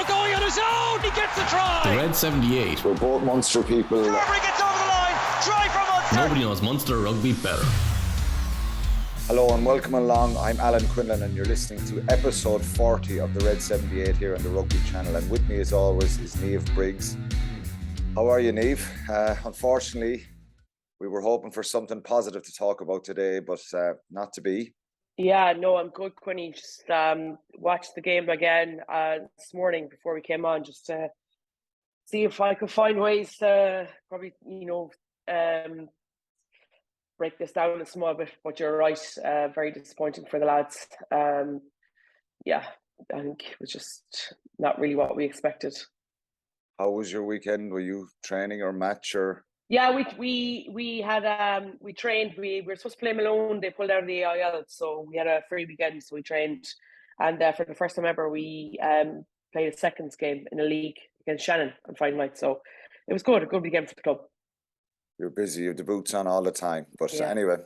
Niamh going on his own. He gets the try. The Red 78. We're both Munster people. Rugby gets over the line. Try from Munster. Nobody knows Munster rugby better. Hello and welcome along. I'm Alan Quinlan and you're listening to episode 40 of the Red 78 here on the Rugby channel. And with me as always is Niamh Briggs. How are you, Niamh? Unfortunately, we were hoping for something positive to talk about today, but not to be. Yeah, no, I'm good, Quinny. Just watched the game again this morning before we came on, just to see if I could find ways to probably, break this down a small bit. But you're right, very disappointing for the lads. Yeah, I think it was just not really what we expected. How was your weekend? Were you training or match or? Yeah, we had we trained. We were supposed to play Malone. They pulled out of the AIL, so we had a free weekend. So we trained, and for the first time ever, we played a seconds game in a league against Shannon on Friday night. So it was good, a good weekend for the club. You're busy. You have the boots on all the time. But Yeah. Anyway,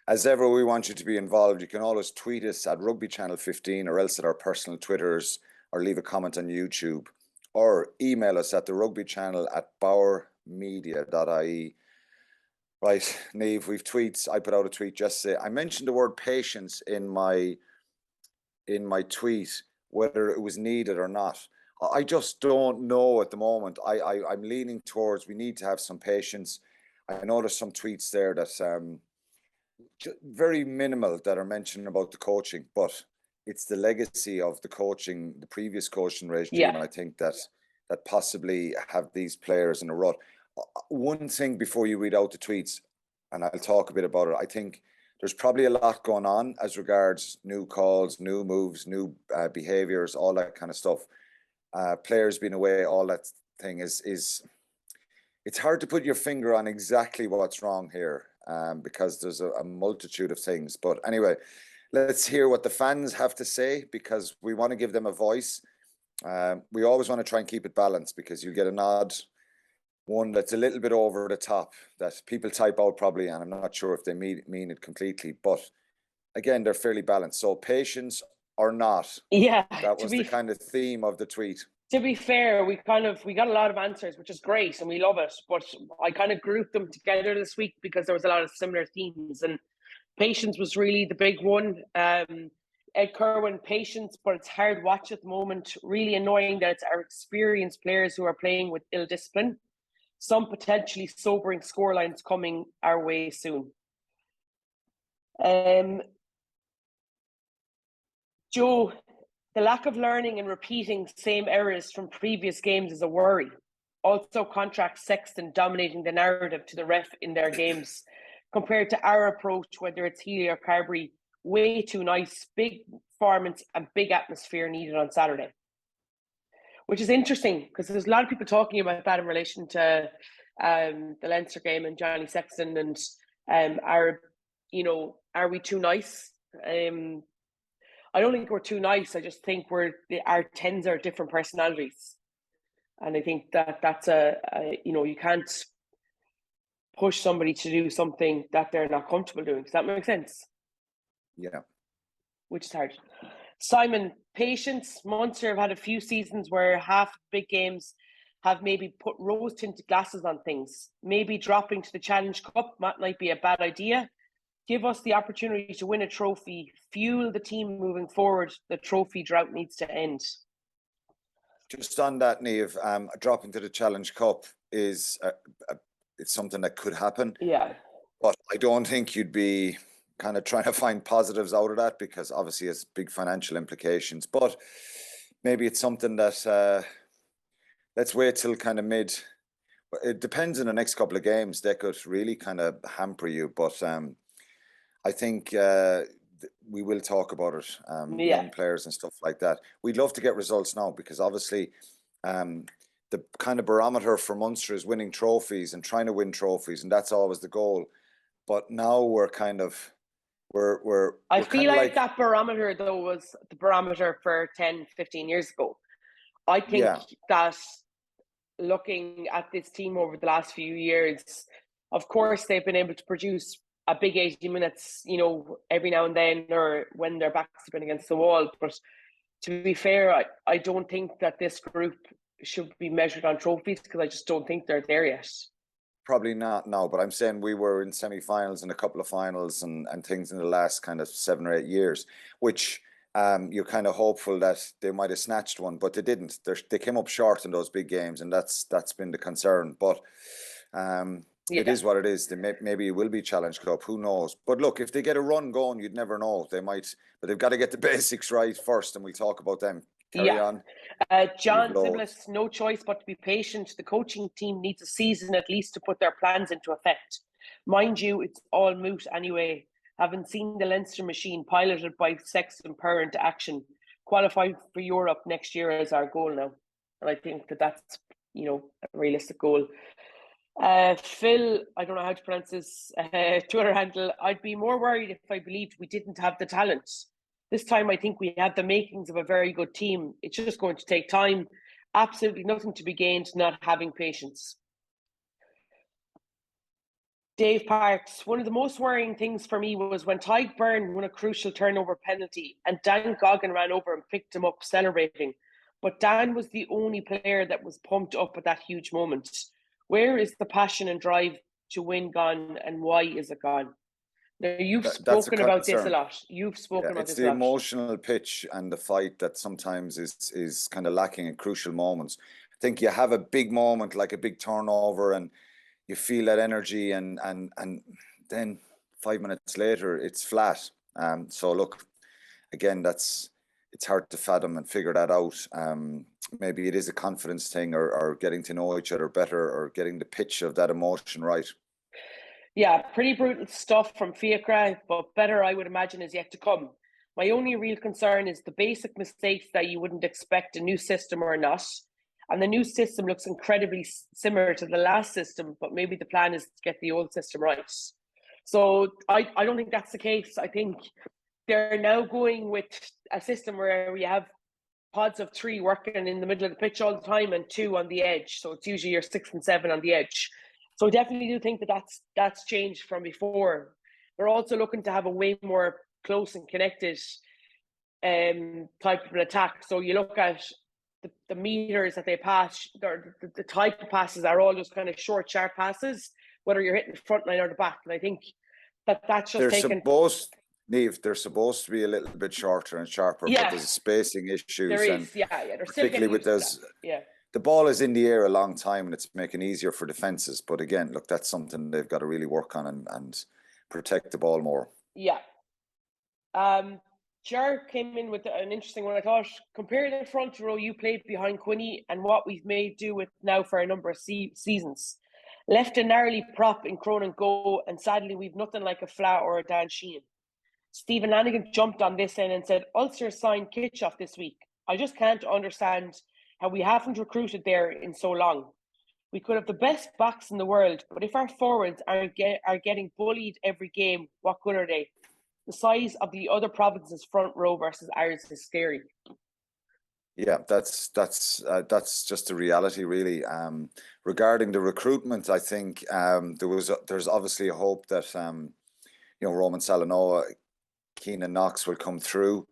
as ever, we want you to be involved. You can always tweet us at Rugby Channel 15 or else at our personal Twitters, or leave a comment on YouTube, or email us at the Rugby Channel at bowermedia.ie. Right, Niamh, we've tweets. I put out a tweet yesterday. I mentioned the word patience in my tweet, whether it was needed or not. I just don't know at the moment. I'm leaning towards we need to have some patience. I know there's some tweets there that very minimal that are mentioning about the coaching, but it's the legacy of the coaching, the previous coaching regime. Yeah. I think that possibly have these players in a rut. One thing before you read out the tweets, and I'll talk a bit about it, I think there's probably a lot going on as regards new calls, new moves, new behaviours, all that kind of stuff. Players being away, all that thing is it's hard to put your finger on exactly what's wrong here because there's a multitude of things. But anyway, let's hear what the fans have to say because we want to give them a voice. We always want to try and keep it balanced because you get an odd one that's a little bit over the top that people type out probably, and I'm not sure if they mean it completely. But again, they're fairly balanced. So patience or not. Yeah, that was the kind of theme of the tweet. To be fair, we got a lot of answers, which is great, and we love it. But I kind of grouped them together this week because there was a lot of similar themes, and patience was really the big one. Ed Kerwin, patience, but it's hard watch at the moment. Really annoying that it's our experienced players who are playing with ill discipline. Some potentially sobering scorelines coming our way soon. Joe, the lack of learning and repeating same errors from previous games is a worry. Also contract Sexton dominating the narrative to the ref in their games compared to our approach, whether it's Healy or Carberry, way too nice, big performance and big atmosphere needed on Saturday. Which is interesting because there's a lot of people talking about that in relation to the Leinster game and Johnny Sexton and are we too nice? I don't think we're too nice. I just think our 10s are different personalities, and I think that's you can't push somebody to do something that they're not comfortable doing. Does that make sense? Yeah. Which is hard. Simon, patience. Munster have had a few seasons where half big games have maybe put rose-tinted glasses on things. Maybe dropping to the Challenge Cup might be a bad idea. Give us the opportunity to win a trophy. Fuel the team moving forward. The trophy drought needs to end. Just on that, Niamh, dropping to the Challenge Cup is it's something that could happen. Yeah. But I don't think you'd be kind of trying to find positives out of that because obviously it's big financial implications. But maybe it's something that let's wait till kind of mid. It depends on the next couple of games. They could really kind of hamper you. But I think we will talk about it, young players and stuff like that. We'd love to get results now because obviously the kind of barometer for Munster is winning trophies and trying to win trophies, and that's always the goal. But now we're kind of I feel like that barometer though was the barometer for 10, 15 years ago. I think that looking at this team over the last few years, of course they've been able to produce a big 80 minutes, every now and then or when their backs have been against the wall. But to be fair, I don't think that this group should be measured on trophies because I just don't think they're there yet. Probably not now, but I'm saying we were in semi-finals and a couple of finals and things in the last kind of 7 or 8 years, which you're kind of hopeful that they might have snatched one, but they didn't. They came up short in those big games, and that's been the concern. But it is what it is. Maybe it will be Challenge Cup. Who knows? But look, if they get a run going, you'd never know. They might, but they've got to get the basics right first, and we'll talk about them. Carry on. John Sibilis, no choice but to be patient. The coaching team needs a season at least to put their plans into effect. Mind you, it's all moot anyway. Having seen the Leinster machine piloted by Sexton Power into action, qualify for Europe next year is our goal now. And I think that's, a realistic goal. Phil, I don't know how to pronounce this Twitter handle. I'd be more worried if I believed we didn't have the talent. This time, I think we have the makings of a very good team. It's just going to take time. Absolutely nothing to be gained not having patience. Dave Parks, one of the most worrying things for me was when Tyke Byrne won a crucial turnover penalty and Dan Goggin ran over and picked him up celebrating. But Dan was the only player that was pumped up at that huge moment. Where is the passion and drive to win gone, and why is it gone? Now, you've spoken about this a lot. You've spoken about this a lot. It's the emotional pitch and the fight that sometimes is kind of lacking in crucial moments. I think you have a big moment, like a big turnover, and you feel that energy, and then 5 minutes later, it's flat. So look, again, it's hard to fathom and figure that out. Maybe it is a confidence thing, or getting to know each other better, or getting the pitch of that emotion right. Yeah, pretty brutal stuff from Fiacre, but better, I would imagine, is yet to come. My only real concern is the basic mistakes that you wouldn't expect a new system or not. And the new system looks incredibly similar to the last system, but maybe the plan is to get the old system right. So I don't think that's the case. I think they're now going with a system where we have pods of 3 working in the middle of the pitch all the time and 2 on the edge. So it's usually your 6 and 7 on the edge. So I definitely do think that's changed from before. They're also looking to have a way more close and connected type of an attack. So you look at the meters that they pass, the type of passes are all just kind of short, sharp passes, whether you're hitting the front line or the back. And I think that's just Niamh, they're supposed to be a little bit shorter and sharper, but there's spacing issues. There is, They're particularly with those. The ball is in the air a long time, and it's making it easier for defences. But again, look, that's something they've got to really work on and protect the ball more. Yeah. Jar came in with an interesting one, I thought. Compare the front row you played behind Quinny and what we've made do with now for a number of seasons. Left a gnarly prop in Cronin Go, and sadly we've nothing like a Flat or a Dan Sheehan. Stephen Lanigan jumped on this end and said, Ulster signed Kitchoff this week. I just can't understand how we haven't recruited there in so long. We could have the best backs in the world, but if our forwards are getting bullied every game, what good are they? The size of the other provinces' front row versus ours is scary. Yeah, that's just the reality, really. Regarding the recruitment, I think there's obviously a hope that Roman Salanoa, Keenan Knox will come through.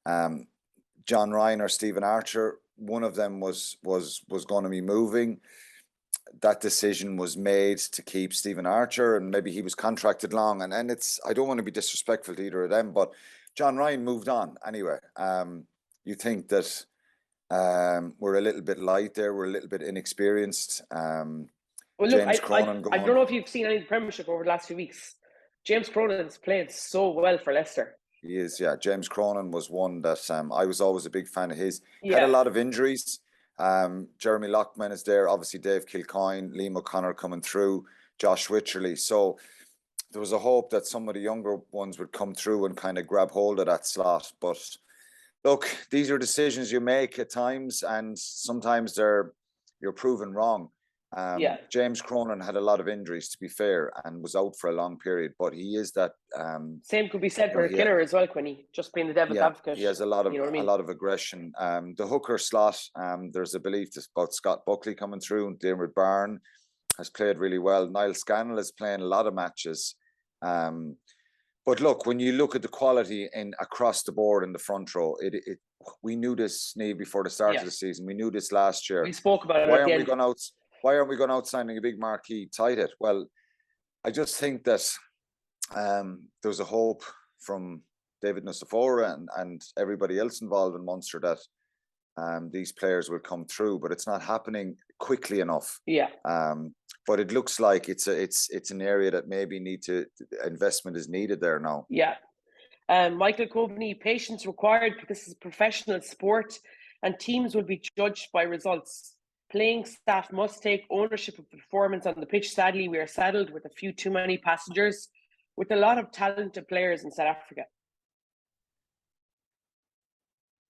John Ryan or Stephen Archer, one of them was going to be moving. That decision was made to keep Stephen Archer, and maybe he was contracted long. And I don't want to be disrespectful to either of them, but John Ryan moved on anyway. You think that we're a little bit light there, we're a little bit inexperienced. Well, look, I don't know if you've seen any of the Premiership over the last few weeks. James Cronin's played so well for Leicester. He is, yeah. James Cronin was one that I was always a big fan of his. Had a lot of injuries. Jeremy Lockman is there, obviously Dave Kilcoyne, Liam O'Connor coming through, Josh Wycherley. So there was a hope that some of the younger ones would come through and kind of grab hold of that slot. But look, these are decisions you make at times, and sometimes you're proven wrong. James Cronin had a lot of injuries, to be fair, and was out for a long period, but he is that same could be said for Killer as well, Quinny, just being the devil's advocate. He has a lot of a lot of aggression. The hooker slot, there's a belief about Scott Buckley coming through, and Dermot Byrne has played really well. Niall Scannell is playing a lot of matches. But look, when you look at the quality across the board in the front row, we knew this, Niamh, before the start of the season. We knew this last year. We spoke about it Why at the aren't end. Why aren't we going out signing a big marquee tight head? Well, I just think that there's a hope from David Nucifora and everybody else involved in Munster that these players will come through, but it's not happening quickly enough. Yeah. But it looks like it's an area that maybe investment is needed there now. Yeah. Michael Coveney, patience required because this is a professional sport and teams will be judged by results. Playing staff must take ownership of the performance on the pitch. Sadly, we are saddled with a few too many passengers with a lot of talented players in South Africa.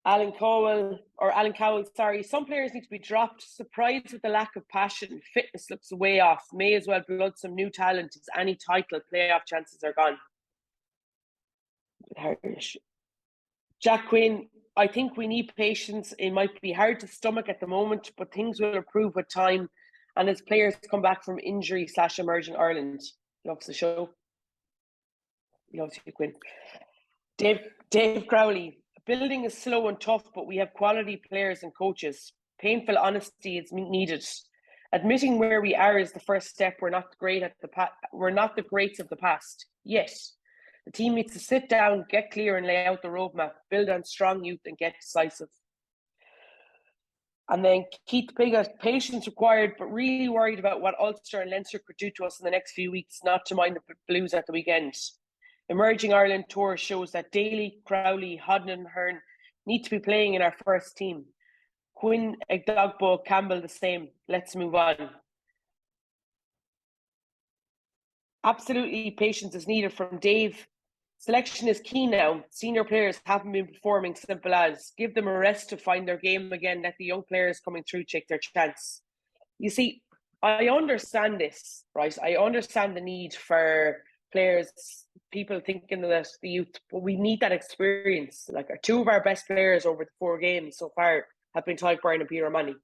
Alan Cowell, some players need to be dropped. Surprised with the lack of passion. Fitness looks way off. May as well blood some new talent as any title playoff chances are gone. Jack Quinn, I think we need patience. It might be hard to stomach at the moment, but things will improve with time and as players come back from injury / emerging Ireland. Loves the show. Loves you, Quinn. Dave Crowley, building is slow and tough, but we have quality players and coaches. Painful honesty is needed. Admitting where we are is the first step. We're not the greats of the past. Yes. The team needs to sit down, get clear and lay out the roadmap, build on strong youth and get decisive. And then Keith Piggott, patience required, but really worried about what Ulster and Leinster could do to us in the next few weeks, not to mind the Blues at the weekend. Emerging Ireland Tour shows that Daly, Crowley, Hodden and Hearn need to be playing in our first team. Quinn, Egdogbo, Campbell the same. Let's move on. Absolutely patience is needed from Dave. Selection is key now. Senior players haven't been performing, simple as. Give them a rest to find their game again. Let the young players coming through take their chance. You see, I understand this, right? I understand the need for players, people thinking that the youth, but we need that experience. Like two of our best players over the 4 games so far have been Tyke Bryan and Peter O'Mahony.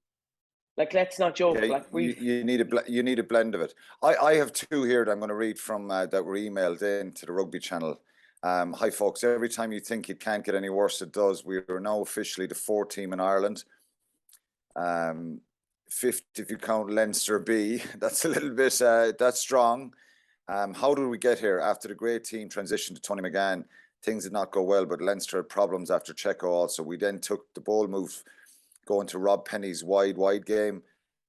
Like, let's not joke. Yeah, like you need a blend of it. I have 2 here that I'm going to read from that were emailed in to the Rugby channel. Hi folks, every time you think it can't get any worse, it does. We are now officially the 4th team in Ireland. 5th if you count Leinster B. That's a little bit, that's strong. How did we get here? After the great team transitioned to Tony McGann, things did not go well, but Leinster had problems after Checo also. We then took the bold move going to Rob Penny's wide game,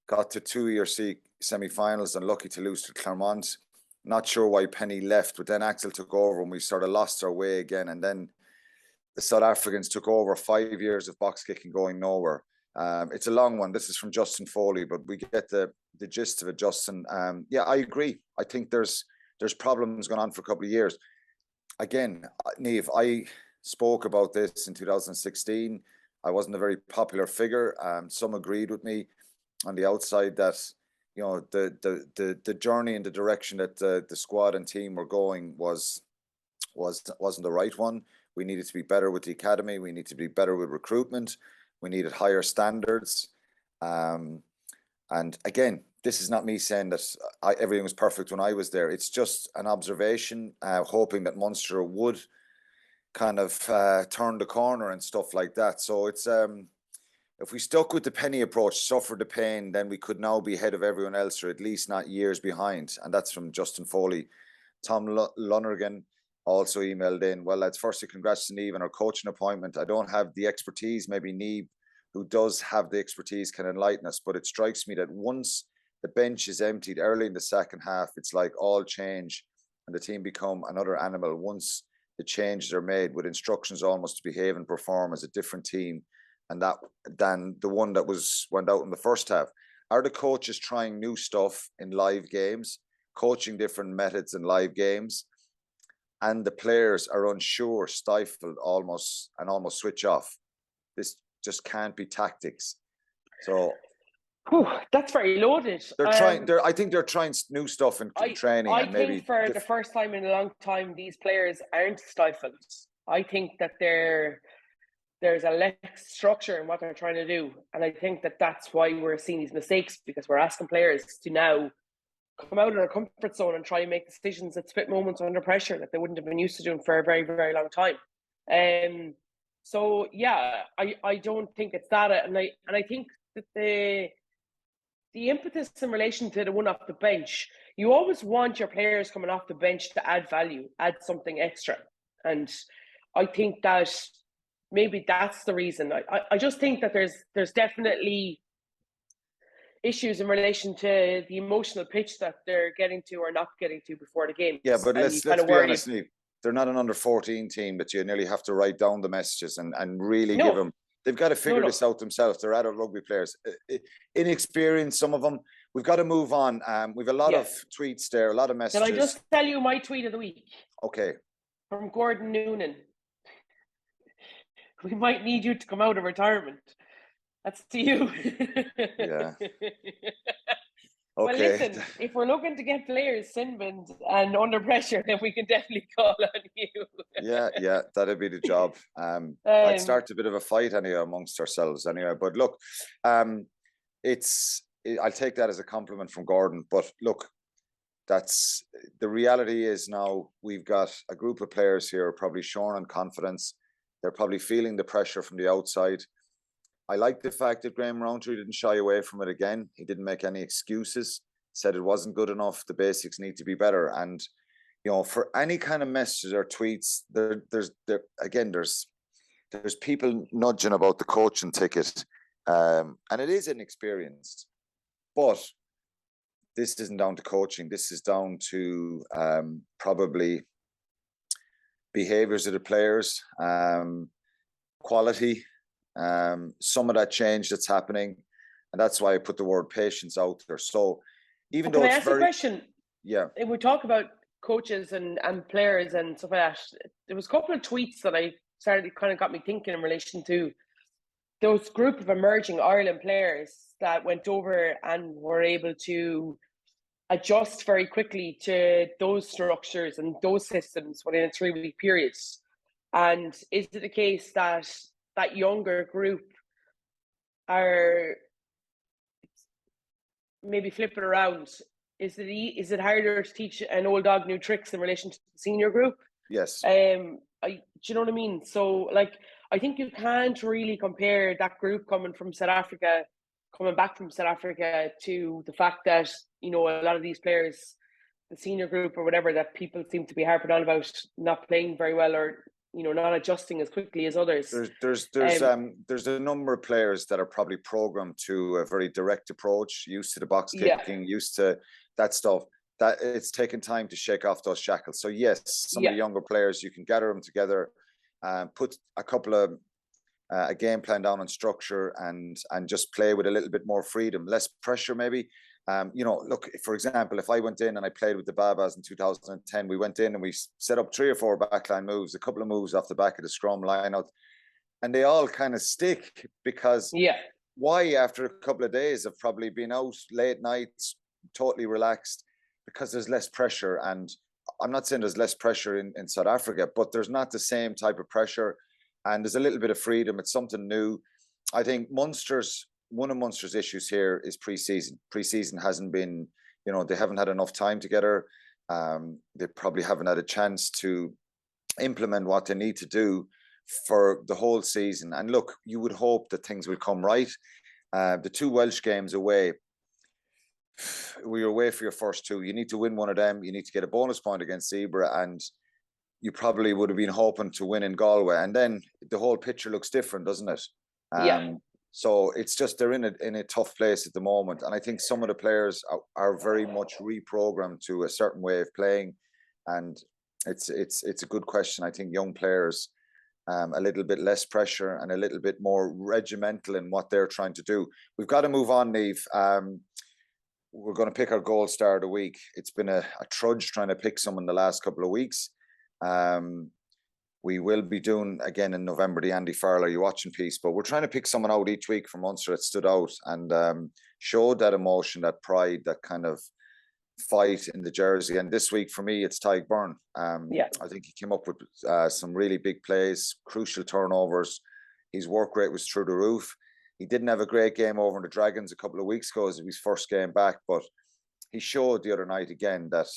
got to 2 ERC semi-finals and lucky to lose to Clermont. Not sure why Penny left, but then Axel took over and we sort of lost our way again. And then the South Africans took over 5 years of box kicking going nowhere. It's a long one. This is from Justin Foley, but we get the gist of it, Justin. Yeah, I agree. I think there's problems going on for a couple of years. Again, Niamh, I spoke about this in 2016. I wasn't a very popular figure. Some agreed with me on the outside that, you know, the journey and the direction that the squad and team were going wasn't the right one. We needed to be better with the academy. We need to be better with recruitment. We needed higher standards. And again, this is not me saying that everything was perfect when I was there. It's just an observation, hoping that Munster would kind of turn the corner and stuff like that. So it's if we stuck with the Penny approach, suffered the pain, then we could now be ahead of everyone else, or at least not years behind. And that's from Justin Foley. Tom Lonergan also emailed in, well, lads, firstly, congrats to Niamh on her coaching appointment. I don't have the expertise. Maybe Niamh, who does have the expertise, can enlighten us. But it strikes me that once the bench is emptied early in the second half, it's like all change and the team become another animal once the changes are made, with instructions almost to behave and perform as a different team and that than the one that went out in the first half. Are the coaches trying new stuff in live games, coaching different methods in live games, and the players are unsure, stifled, almost switch off? This just can't be tactics. So that's very loaded. I think they're trying new stuff in training. I think for the first time in a long time, these players aren't stifled. I think that there's a less structure in what they're trying to do. And I think that that's why we're seeing these mistakes, because we're asking players to now come out of their comfort zone and try and make decisions at split moments under pressure that they wouldn't have been used to doing for a very, very long time. So yeah, I don't think it's that, and I think that the impetus in relation to the one off the bench, you always want your players coming off the bench to add value, add something extra, and I think that maybe that's the reason. I just think that there's definitely issues in relation to the emotional pitch that they're getting to or not getting to before the game. Yeah, but let's be honest, Niamh, they're not an under 14 team that you nearly have to write down the messages and really give them. They've got to figure this out themselves. They're adult rugby players. Inexperienced, some of them. We've got to move on. We've a lot of tweets there, a lot of messages. Can I just tell you my tweet of the week? Okay. From Gordon Noonan. We might need you to come out of retirement. That's to you. Yeah. Well, listen, if we're looking to get players sin-binned and under pressure, then we can definitely call on you. Yeah, that'd be the job. I'd start a bit of a fight anyway amongst ourselves anyway. But look, I'll take that as a compliment from Gordon. But look, that's the reality is now we've got a group of players here probably showing on confidence. They're probably feeling the pressure from the outside. I like the fact that Graham Rowntree didn't shy away from it again. He didn't make any excuses, said it wasn't good enough. The basics need to be better. And, you know, for any kind of messages or tweets, there's people nudging about the coaching ticket. And it is inexperienced. But this isn't down to coaching. This is down to probably behaviours of the players, quality, some of that change that's happening, and that's why I put the word patience out there. So even though can I ask a question? Yeah, if we talk about coaches and players and stuff like that, there was a couple of tweets that I started kind of got me thinking in relation to those group of emerging Ireland players that went over and were able to adjust very quickly to those structures and those systems within a 3-week period. And is it the case that that younger group are maybe flipping around? Is it harder to teach an old dog new tricks in relation to the senior group? Yes. Do you know what I mean? So, like, I think you can't really compare that group coming back from South Africa to the fact that, you know, a lot of these players, the senior group or whatever, that people seem to be harping on about not playing very well or, you know, not adjusting as quickly as others. There's a number of players that are probably programmed to a very direct approach, used to the box kicking, used to that stuff. That it's taken time to shake off those shackles. So yes, some of the younger players, you can gather them together, put a couple of a game plan down on structure, and just play with a little bit more freedom, less pressure maybe. You know, look, for example, if I went in and I played with the Babas in 2010, we went in and we set up 3 or 4 backline moves, a couple of moves off the back of the scrum line out, and they all kind of stick because why, after a couple of days of probably being out late nights, totally relaxed, because there's less pressure. And I'm not saying there's less pressure in South Africa, but there's not the same type of pressure, and there's a little bit of freedom. It's something new. I think one of Munster's issues here is pre-season. Pre-season hasn't been, you know, they haven't had enough time together. They probably haven't had a chance to implement what they need to do for the whole season. And look, you would hope that things will come right. The 2 Welsh games away, we were away for your first 2. You need to win one of them. You need to get a bonus point against Zebra, and you probably would have been hoping to win in Galway. And then the whole picture looks different, doesn't it? So it's just they're in a tough place at the moment, and I think some of the players are very much reprogrammed to a certain way of playing, and it's a good question. I think young players, a little bit less pressure and a little bit more regimental in what they're trying to do. We've got to move on, Niamh. We're going to pick our gold star of the week. It's been a trudge trying to pick someone the last couple of weeks. We will be doing again in November the Andy Farrell Are You Watching piece, but we're trying to pick someone out each week from Munster that stood out and showed that emotion, that pride, that kind of fight in the jersey. And this week for me, it's Tadhg Byrne. I think he came up with some really big plays, crucial turnovers. His work rate was through the roof. He didn't have a great game over in the Dragons a couple of weeks ago as his first game back, but he showed the other night again that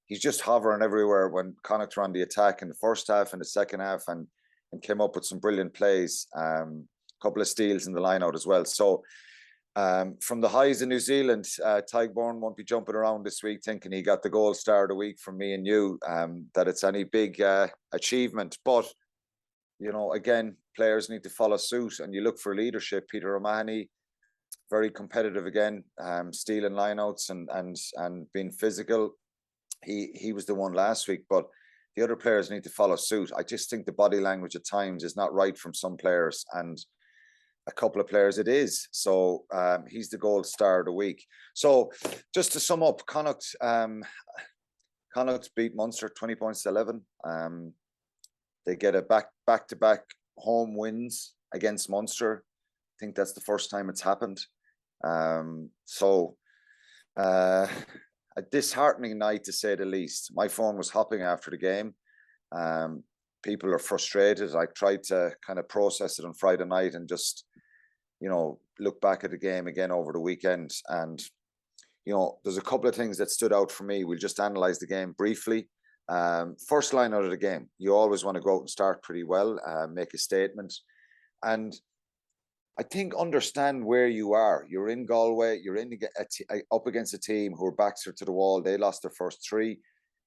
he's just hovering everywhere when Connacht were on the attack in the first half and the second half, and came up with some brilliant plays. A couple of steals in the line out as well. So from the highs in New Zealand, Tygborn won't be jumping around this week thinking he got the gold star of the week from me and you, that it's any big achievement. But, you know, again, players need to follow suit, and you look for leadership. Peter O'Mahony, very competitive again, stealing lineouts and being physical. He was the one last week, but the other players need to follow suit. I just think the body language at times is not right from some players, and a couple of players it is. So he's the gold star of the week. So just to sum up, Connacht beat Munster 20 points to 11. They get a back-to-back home wins against Munster. I think that's the first time it's happened. A disheartening night, to say the least. My phone was hopping after the game. People are frustrated. I tried to kind of process it on Friday night and just, you know, look back at the game again over the weekend. And, you know, there's a couple of things that stood out for me. We'll just analyze the game briefly. First line out of the game, you always want to go out and start pretty well, make a statement. And I think understand where you are. You're in Galway. You're up against a team who are backs are to the wall. They lost their first three.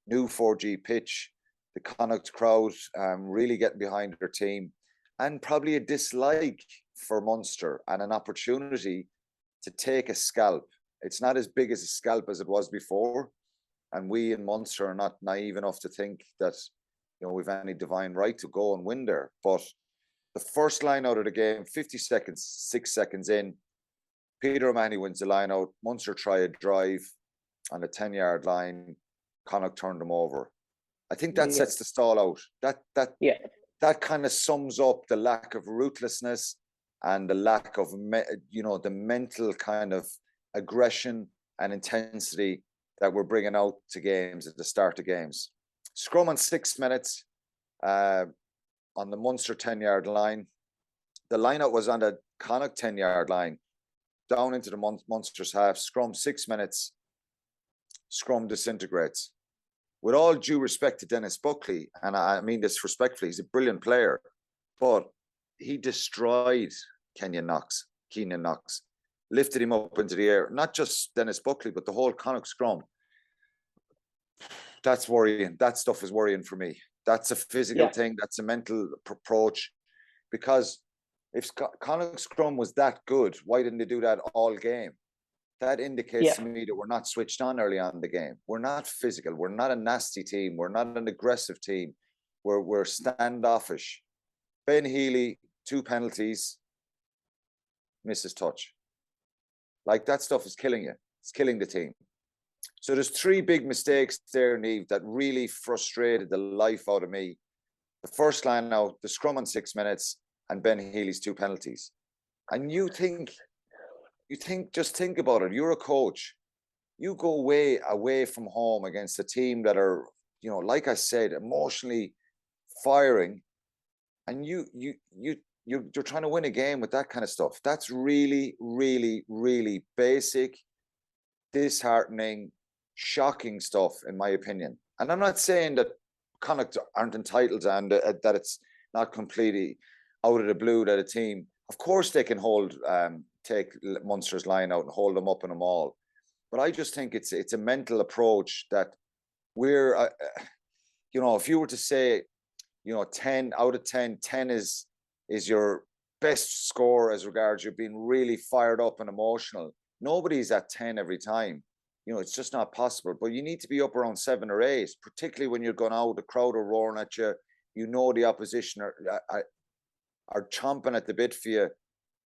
New 4G pitch. The Connacht crowd really getting behind their team, and probably a dislike for Munster and an opportunity to take a scalp. It's not as big as a scalp as it was before, and we in Munster are not naive enough to think that, you know, we've any divine right to go and win there. But the first line out of the game, 50 seconds, 6 seconds in, Peter O'Mahony wins the line out. Munster try a drive on the 10-yard line. Connacht turned them over. I think that sets the stall out. That kind of sums up the lack of ruthlessness and the lack of, the mental kind of aggression and intensity that we're bringing out to games at the start of games. Scrum on 6 minutes. On the Munster 10-yard line. The lineout was on the Connacht 10-yard line, down into the Munster's half. Scrum 6 minutes. Scrum disintegrates. With all due respect to Dennis Buckley, and I mean this respectfully, he's a brilliant player, but he destroyed Keenan Knox, lifted him up into the air. Not just Dennis Buckley, but the whole Connacht scrum. That's worrying. That stuff is worrying for me. That's a physical thing. That's a mental approach. Because if Connacht scrum was that good, why didn't they do that all game? That indicates to me that we're not switched on early on in the game. We're not physical. We're not a nasty team. We're not an aggressive team. We're standoffish. Ben Healy, 2 penalties, misses touch. Like, that stuff is killing you. It's killing the team. So there's 3 big mistakes there, Niamh, that really frustrated the life out of me. The first line out, the scrum on 6 minutes, and Ben Healy's 2 penalties. And just think about it. You're a coach. You go away from home against a team that are, you know, like I said, emotionally firing, and you're trying to win a game with that kind of stuff. That's really, really, really basic, disheartening, shocking stuff, in my opinion. And I'm not saying that Connacht aren't entitled and that it's not completely out of the blue that a team, of course they can take Munster's line out and hold them up in them all. But I just think it's a mental approach that we're, if you were to say, 10 out of 10, 10 is your best score as regards you're being really fired up and emotional. Nobody's at 10 every time. It's just not possible. But you need to be up around 7 or 8, particularly when you're going out, the crowd are roaring at you. The opposition are chomping at the bit for you.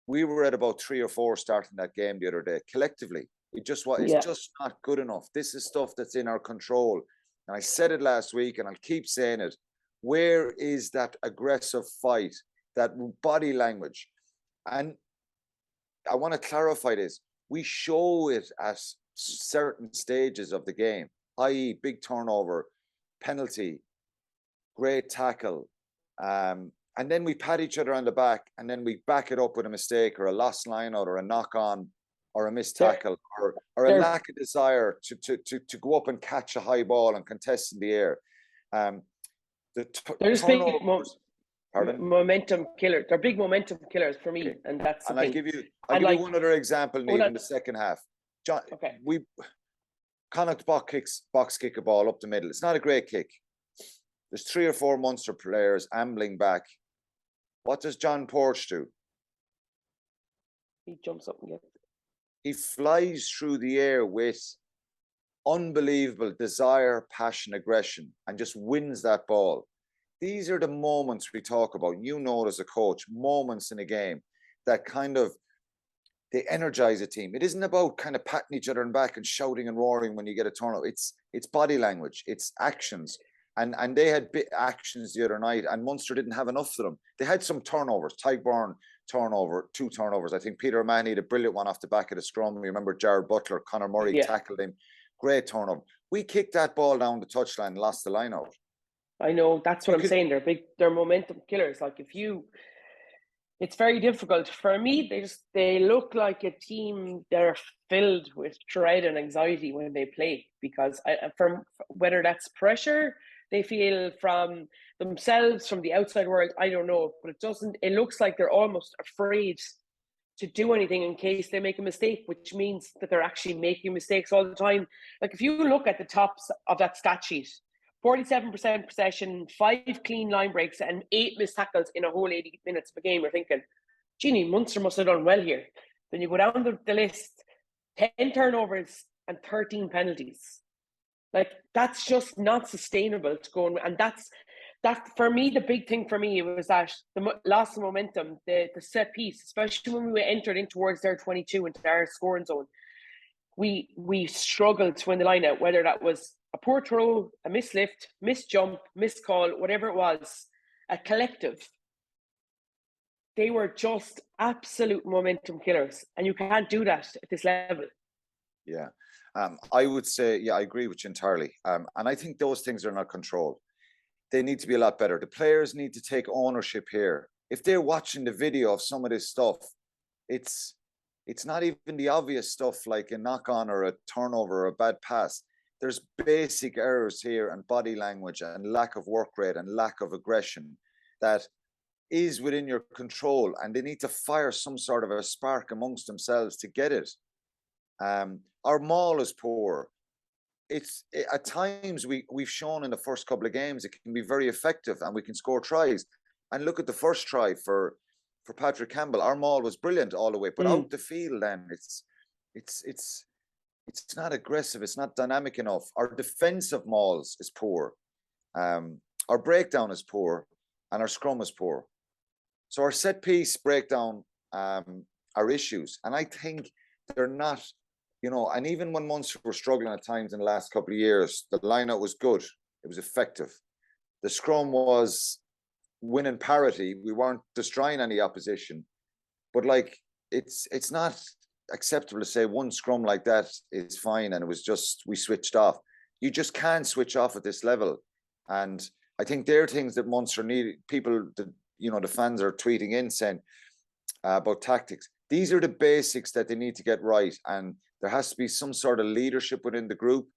We were at about 3 or 4 starting that game the other day. Collectively, it's just not good enough. This is stuff that's in our control. And I said it last week, and I'll keep saying it. Where is that aggressive fight, that body language? And I want to clarify this. We show it at certain stages of the game, i.e. big turnover, penalty, great tackle, and then we pat each other on the back, and then we back it up with a mistake or a lost line out or a knock on. or a missed tackle or a lack of desire to go up and catch a high ball and contest in the air. They're just big momentum killers. They're big momentum killers for me, and that's the and thing. I'll give you one other example, Niamh, in the second half. John, Connacht box kick a ball up the middle. It's not a great kick. There's 3 or 4 Munster players ambling back. What does John Porch do? He jumps up and gets it. He flies through the air with unbelievable desire, passion, aggression, and just wins that ball. These are the moments we talk about. You know it as a coach, moments in a game that kind of, they energize a team. It isn't about kind of patting each other on the back and shouting and roaring when you get a turnover. It's body language, it's actions. And they had actions the other night, and Munster didn't have enough of them. They had some turnovers. Tadhg turnover, 2 turnovers. I think Peter O'Mahony had a brilliant one off the back of the scrum. You remember Jared Butler, Conor Murray tackled him. Great turnover. We kicked that ball down the touchline and lost the line out. I know, that's what I'm saying. They're momentum killers. Like, it's very difficult. For me, they look like a team that are filled with dread and anxiety when they play, because from whether that's pressure they feel from themselves, from the outside world, I don't know, but it looks like they're almost afraid to do anything in case they make a mistake, which means that they're actually making mistakes all the time. Like, if you look at the tops of that stat sheet, 47% possession, 5 clean line breaks, and 8 missed tackles in a whole 80 minutes of a game, you're thinking, Genie, Munster must have done well here. Then you go down the list, 10 turnovers and 13 penalties. Like, that's just not sustainable to go on. And that for me, the big thing for me was that the loss of momentum, the set piece, especially when we entered in towards their 22 into our scoring zone, we struggled to win the line out, whether that was a poor throw, a mislift, missed jump, missed call, whatever it was, a collective. They were just absolute momentum killers, and you can't do that at this level. Yeah. I would say, I agree with you entirely. And I think those things are not controlled. They need to be a lot better. The players need to take ownership here. If they're watching the video of some of this stuff, it's not even the obvious stuff like a knock-on or a turnover or a bad pass. There's basic errors here, and body language and lack of work rate and lack of aggression that is within your control, and they need to fire some sort of a spark amongst themselves to get it. Our maul is poor. At times we've shown in the first couple of games it can be very effective and we can score tries. And look at the first try for Patrick Campbell. Our maul was brilliant all the way, but out the field, then it's not aggressive. It's not dynamic enough. Our defensive mauls is poor. Our breakdown is poor, and our scrum is poor. So our set piece breakdown are issues, and I think they're not. And even when Munster were struggling at times in the last couple of years, the lineout was good. It was effective. The scrum was winning parity. We weren't destroying any opposition. But it's not acceptable to say one scrum like that is fine and it was just, we switched off. You just can't switch off at this level. And I think there are things that Munster need. People, the fans are tweeting in saying about tactics. These are the basics that they need to get right. And there has to be some sort of leadership within the group.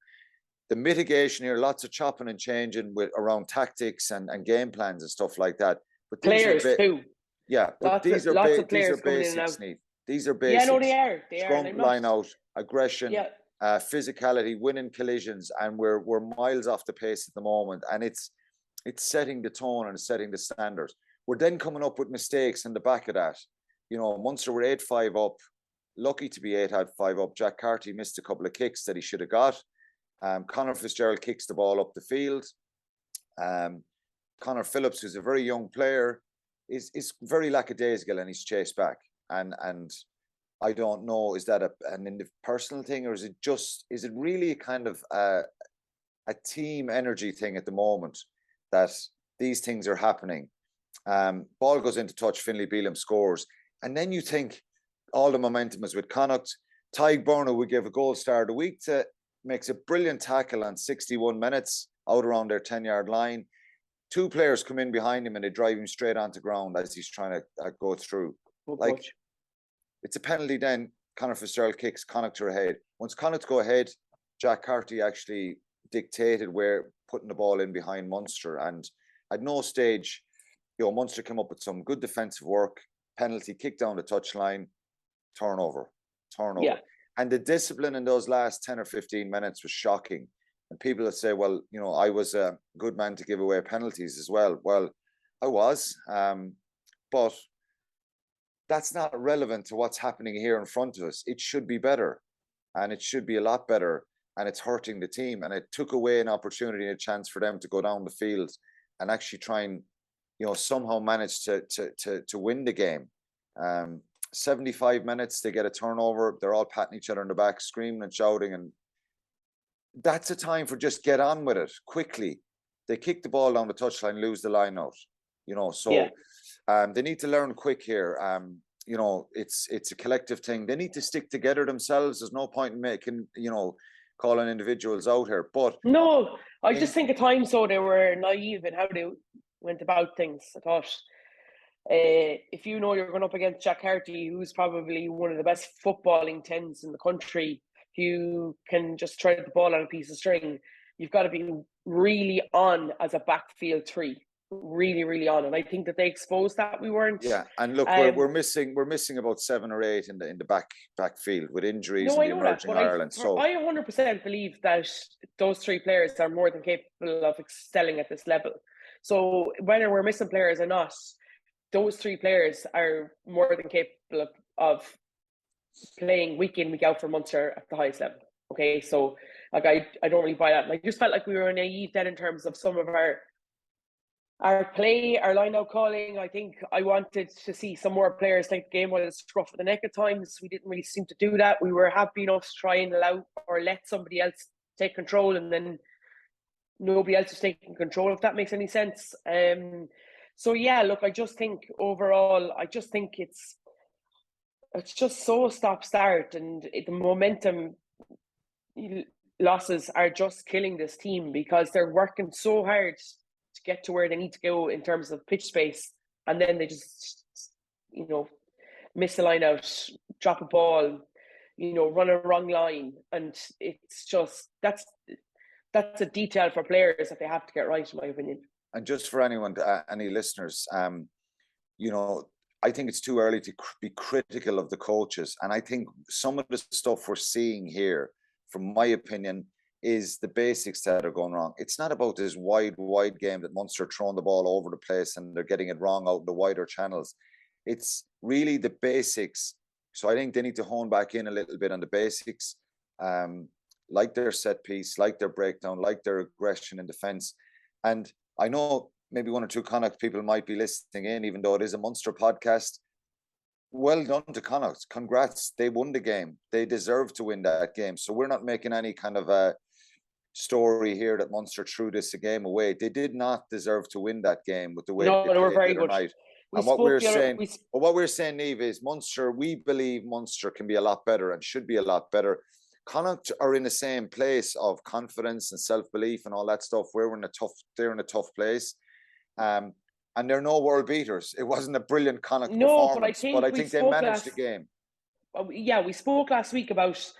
The mitigation here, lots of chopping and changing around tactics and game plans and stuff like that. But players too. Yeah, but these are basics, Niamh. These are basics. Yeah, no, they are. Scrum, line out, aggression, physicality, winning collisions, and we're miles off the pace at the moment. And it's setting the tone and setting the standards. We're then coming up with mistakes in the back of that. Munster were 8-5 up. Lucky to be 8-5 up. Jack Carty missed a couple of kicks that he should have got. Conor Fitzgerald kicks the ball up the field. Connor Phillips, who's a very young player, is very lackadaisical and he's chased back. And I don't know, is that an personal thing, or is it really kind of a team energy thing at the moment that these things are happening? Ball goes into touch, Finlay Bealham scores, and then you think all the momentum is with Connacht. Tadhg, we gave a goal star of the week to, makes a brilliant tackle on 61 minutes out around their 10-yard line. 2 players come in behind him and they drive him straight onto ground as he's trying to go through. It's a penalty then. Conor Fitzgerald kicks, Connacht are ahead. Once Connacht go ahead, Jack Carty actually dictated where putting the ball in behind Munster. And at no stage, Munster came up with some good defensive work, penalty, kick down the touchline, turnover. Yeah. And the discipline in those last 10 or 15 minutes was shocking. And people that say, well, I was a good man to give away penalties as well. Well, I was. But that's not relevant to what's happening here in front of us. It should be better. And it should be a lot better. And it's hurting the team. And it took away an opportunity and a chance for them to go down the field and actually try and, somehow manage to win the game. 75 minutes, they get a turnover. They're all patting each other in the back, screaming and shouting. And that's a time for just get on with it quickly. They kick the ball down the touchline, lose the line out. They need to learn quick here. It's a collective thing. They need to stick together themselves. There's no point in making, calling individuals out here. But no, I just think at times though they were naive in how they went about things. I thought if you're going up against Jack Carty, who's probably one of the best footballing tens in the country, you can just try the ball on a piece of string. You've got to be really on as a backfield three. Really, really on, and I think that they exposed that we weren't. Yeah, and look, we're missing about 7 or 8 in the backfield with injuries and the emerging Ireland. So I 100% believe that those 3 players are more than capable of excelling at this level. So whether we're missing players or not, those 3 players are more than capable of playing week in, week out for Munster at the highest level. Okay, so like I don't really buy that. And I just felt like we were naive then in terms of some of our play, our line-out calling. I think I wanted to see some more players take the game while it's scruff of the neck at times. We didn't really seem to do that. We were happy enough to try and allow or let somebody else take control, and then nobody else was taking control, if that makes any sense. So yeah, look, I just think overall, it's just so stop-start, and the momentum losses are just killing this team because they're working so hard to get to where they need to go in terms of pitch space, and then they just miss the line out, drop a ball, run a wrong line, and it's just that's a detail for players that they have to get right, in my opinion. And just for anyone, any listeners, I think it's too early to be critical of the coaches, and I think some of the stuff we're seeing here, from my opinion, is the basics that are going wrong. It's not about this wide game that Munster throwing the ball over the place and they're getting it wrong out in the wider channels. It's really the basics. So I think they need to hone back in a little bit on the basics, like their set piece, like their breakdown, like their aggression in defence. And I know maybe 1 or 2 Connacht people might be listening in, even though it is a Munster podcast. Well done to Connacht. Congrats. They won the game. They deserve to win that game. So we're not making any kind of a story here that Munster threw this a game away. They did not deserve to win that game with the way they were very good. And what we're saying, Niamh, is Munster, we believe Munster can be a lot better and should be a lot better. Connacht are in the same place of confidence and self-belief and all that stuff. They're in a tough place. And they're no world beaters. It wasn't a brilliant Connacht performance, but I think they managed the game. Yeah, we spoke last week about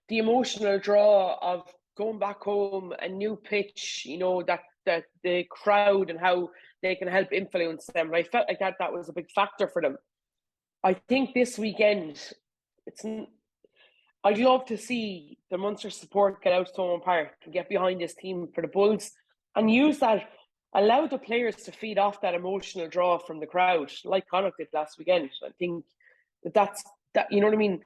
the emotional draw of going back home, a new pitch, that the crowd and how they can help influence them. And I felt like that was a big factor for them. I think this weekend, I'd love to see the Munster support get out to Thomond Park and get behind this team for the Bulls and use that, allow the players to feed off that emotional draw from the crowd, like Connacht did last weekend. I think that's you know what I mean?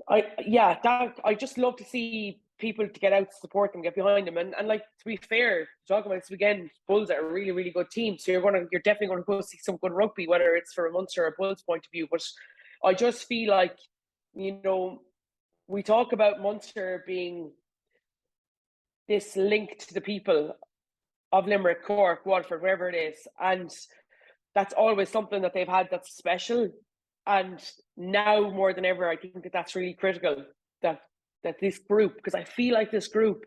I just love to see people to get out to support them, get behind them, and like, to be fair, talking about this weekend, Bulls are a really, really good team. So you're definitely going to go see some good rugby, whether it's from a Munster or Bulls point of view. But I just feel like, we talk about Munster being this link to the people of Limerick, Cork, Waterford, wherever it is, and that's always something that they've had that's special. And now more than ever, I think that that's really critical, that this group, because I feel like this group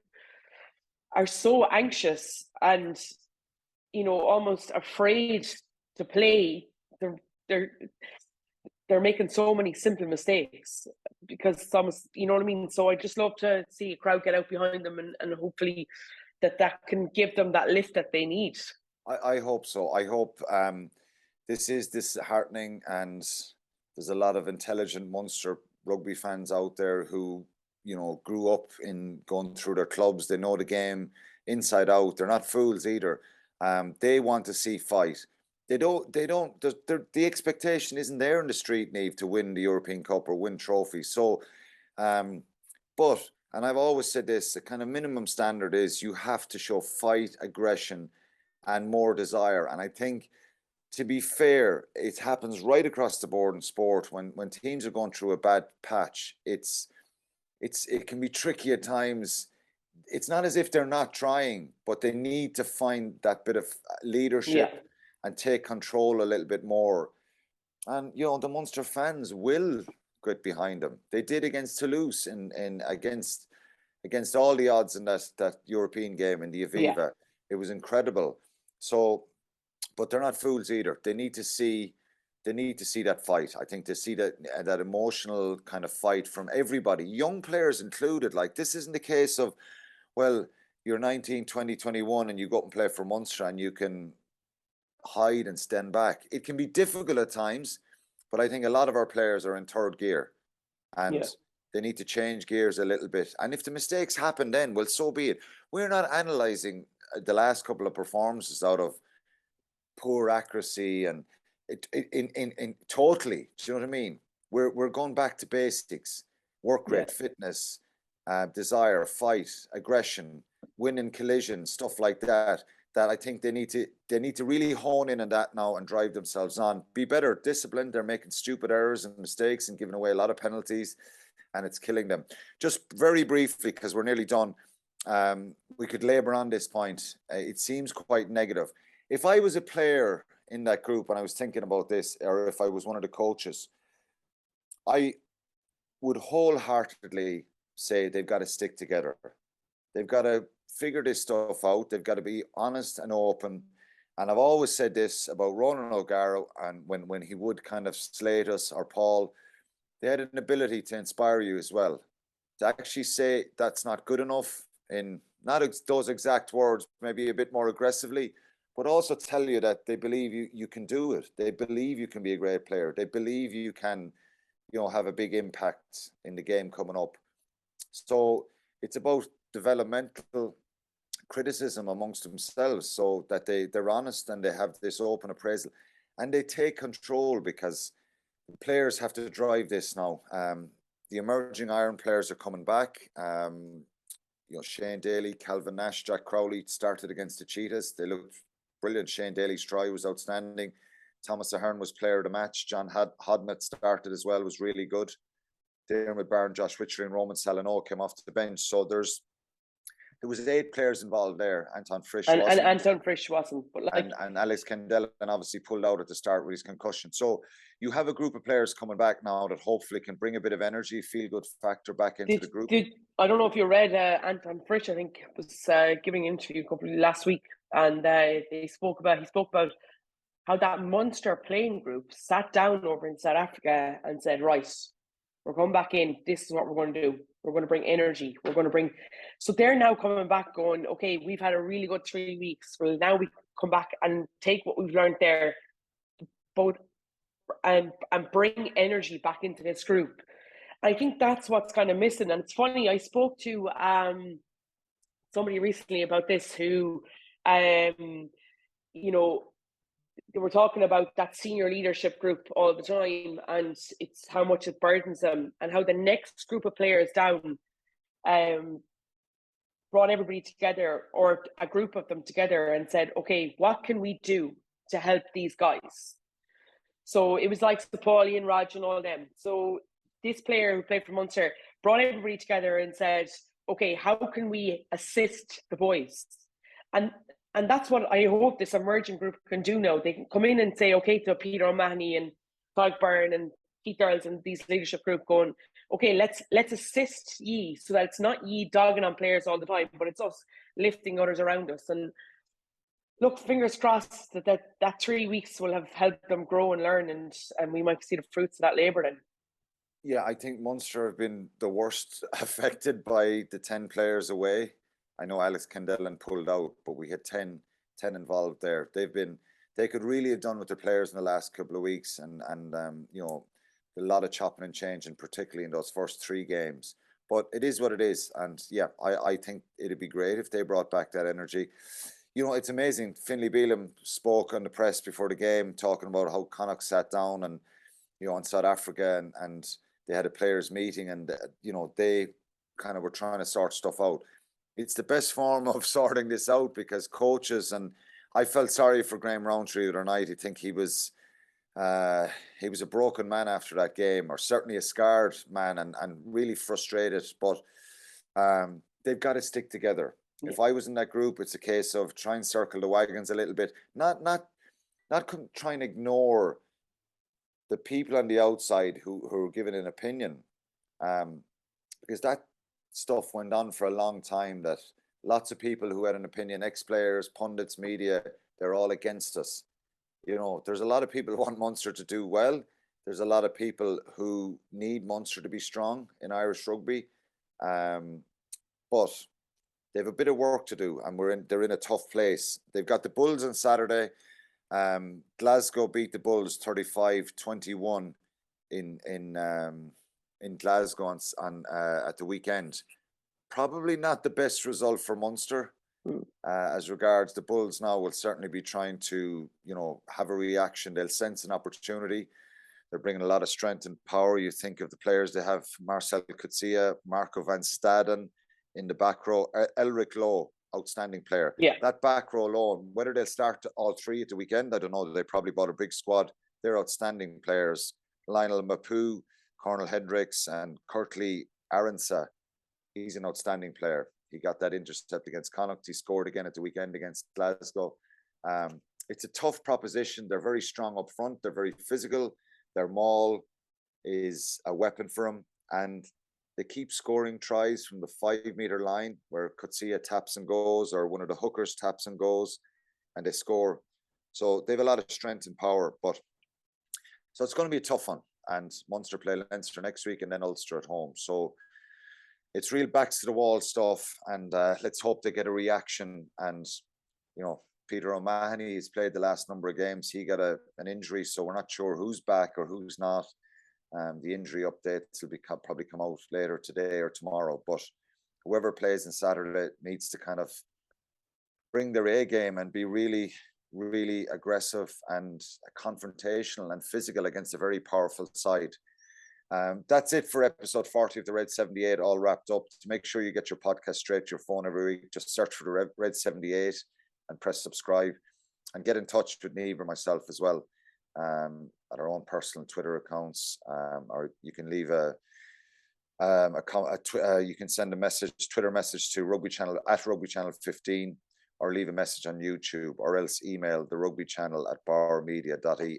are so anxious and, almost afraid to play. The they're making so many simple mistakes because some, you know what I mean? So I just love to see a crowd get out behind them and hopefully that can give them that lift that they need. I hope so. I hope this is disheartening, and there's a lot of intelligent Munster rugby fans out there who, you know, grew up in going through their clubs. They know the game inside out. They're not fools either. They want to see fight. They don't. The expectation isn't there in the street, Niamh, to win the European Cup or win trophies. So, but, and I've always said this, the kind of minimum standard is you have to show fight, aggression, and more desire. And I think, to be fair, it happens right across the board in sport. When teams are going through a bad patch, it can be tricky at times. It's not as if they're not trying, but they need to find that bit of leadership and take control a little bit more. And, you know, the Munster fans will get behind them. They did against Toulouse and against all the odds in that European game in the Aviva. Yeah. It was incredible. So, but they're not fools either. They need to see that fight. I think to see that emotional kind of fight from everybody, young players included. Like, this isn't the case of, well, you're 19, 20, 21 and you go up and play for Munster and you can hide and stand back. It can be difficult at times, but I think a lot of our players are in third gear and they need to change gears a little bit. And if the mistakes happen then, well, so be it. We're not analysing the last couple of performances out of poor accuracy and in totally, do you know what I mean? We're going back to basics, work rate, fitness, desire, fight, aggression, winning collision, stuff like that. That I think they need to really hone in on that now and drive themselves on. Be better, disciplined. They're making stupid errors and mistakes and giving away a lot of penalties, and it's killing them. Just very briefly, because we're nearly done, we could labour on this point. It seems quite negative. If I was a player in that group and I was thinking about this, or if I was one of the coaches, I would wholeheartedly say they've got to stick together. They've got to figure this stuff out. They've got to be honest and open. And I've always said this about Ronan O'Gara, and when he would kind of slate us, or Paul, they had an ability to inspire you as well. To actually say that's not good enough, in not those exact words, maybe a bit more aggressively, but also tell you that they believe you can do it. They believe you can be a great player. They believe you can, you know, have a big impact in the game coming up. So it's about developmental criticism amongst themselves, so that they're honest and they have this open appraisal and they take control, because the players have to drive this now. The emerging Iron players are coming back. You know, Shane Daly, Calvin Nash, Jack Crowley started against the Cheetahs. They looked brilliant. Shane Daly's try was outstanding. Thomas Ahern was player of the match. John Hodnett started as well, was really good. Dermot Byrne, Josh Witchery and Roman Salano came off the bench. So there was 8 players involved there. Anton Frisch and Anton Frisch wasn't, but like, and Alex Kendall obviously pulled out at the start with his concussion. So you have a group of players coming back now that hopefully can bring a bit of energy, feel good factor back into the group. I don't know if you read Anton Frisch, I think was giving an interview last week, and he spoke about how that Munster playing group sat down over in South Africa and said, right, we're going back in. This is what we're going to do. We're going to bring energy. So they're now coming back going, okay, we've had a really good 3 weeks. Well, now we come back and take what we've learned there, both and bring energy back into this group. I think that's what's kind of missing. And it's funny, I spoke to somebody recently about this who, you know, they were talking about that senior leadership group all the time, and it's how much it burdens them, and how the next group of players down brought everybody together, or a group of them together, and said, okay, what can we do to help these guys? So it was like Paulie and Raj and all them. So this player who played for Munster brought everybody together and said, okay, how can we assist the boys? And that's what I hope this emerging group can do now. They can come in and say, okay, to Peter O'Mahony and Todd Byrne and Keith Earls and these leadership group going, okay, let's assist ye, so that it's not ye dogging on players all the time, but it's us lifting others around us. And look, fingers crossed that 3 weeks will have helped them grow and learn, and we might see the fruits of that labour then. Yeah, I think Munster have been the worst affected by the 10 players away. I know Alex Kendellen pulled out, but we had 10 involved there. They could really have done with their players in the last couple of weeks, and you know, a lot of chopping and changing, particularly in those first 3 games. But it is what it is, and yeah, I think it'd be great if they brought back that energy. You know, it's amazing. Finlay Bealham spoke on the press before the game, talking about how Connacht sat down and, you know, in South Africa, and they had a players meeting, and you know, they kind of were trying to sort stuff out. It's the best form of sorting this out, because coaches, and I felt sorry for Graham Rowntree the other night. I think he was a broken man after that game, or certainly a scarred man, and really frustrated. But they've got to stick together. Yeah. If I was in that group, it's a case of try and circle the wagons a little bit, not try and ignore the people on the outside who are giving an opinion, because that stuff went on for a long time, that lots of people who had an opinion, ex-players, pundits, media, they're all against us. You know, there's a lot of people who want Munster to do well. There's a lot of people who need Munster to be strong in Irish rugby, but they have a bit of work to do, and they're in a tough place. They've got the Bulls on Saturday. Glasgow beat the Bulls 35-21 in Glasgow on at the weekend. Probably not the best result for Munster. As regards the Bulls now will certainly be trying to, you know, have a reaction. They'll sense an opportunity. They're bringing a lot of strength and power. You think of the players they have: Marcel Coetzee, Marco van Staden in the back row, Elric Lowe, outstanding player. Yeah. That back row alone, whether they'll start all 3 at the weekend, I don't know. They probably bought a big squad. They're outstanding players. Lionel Mapu, Cornel Hendricks, and Kurtley Aronsa. He's an outstanding player. He got that intercept against Connacht. He scored again at the weekend against Glasgow. It's a tough proposition. They're very strong up front. They're very physical. Their maul is a weapon for them. And they keep scoring tries from the 5-meter line where Coetzee taps and goes, or one of the hookers taps and goes, and they score. So they have a lot of strength and power. So it's going to be a tough one. And Munster play Leinster next week, and then Ulster at home. So it's real backs to the wall stuff, and let's hope they get a reaction. And, you know, Peter O'Mahony has played the last number of games. He got an injury, so we're not sure who's back or who's not. The injury updates will probably come out later today or tomorrow. But whoever plays on Saturday needs to kind of bring their A game and be really, really aggressive and confrontational and physical against a very powerful side. That's it for episode 40 of the Red 78, all wrapped up. To make sure you get your podcast straight to your phone every week, just search for the Red 78 and press subscribe, and get in touch with Niamh or myself as well at our own personal Twitter accounts, or you can leave you can send a Twitter message to Rugby Channel at Rugby Channel 15, or leave a message on YouTube, or else email the Rugby Channel at barmedia.ie.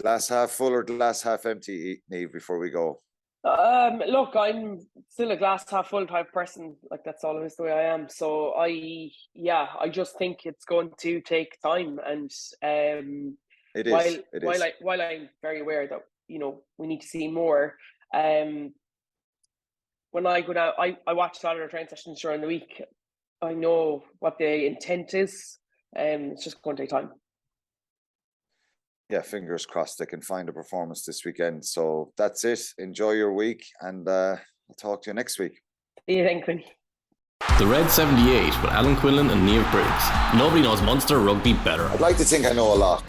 Glass half full or glass half empty, Niamh, before we go? Look, I'm still a glass half full type person. Like, that's always the way I am. So I just think it's going to take time. And while I'm very aware that, you know, we need to see more, when I go down, I watch a lot of their training sessions during the week. I know what the intent is. It's just going to take time. Yeah, fingers crossed they can find a performance this weekend. So that's it. Enjoy your week, and I'll talk to you next week. See you then, Quinny. The Red 78 with Alan Quinlan and Niamh Briggs. Nobody knows Munster rugby better. I'd like to think I know a lot.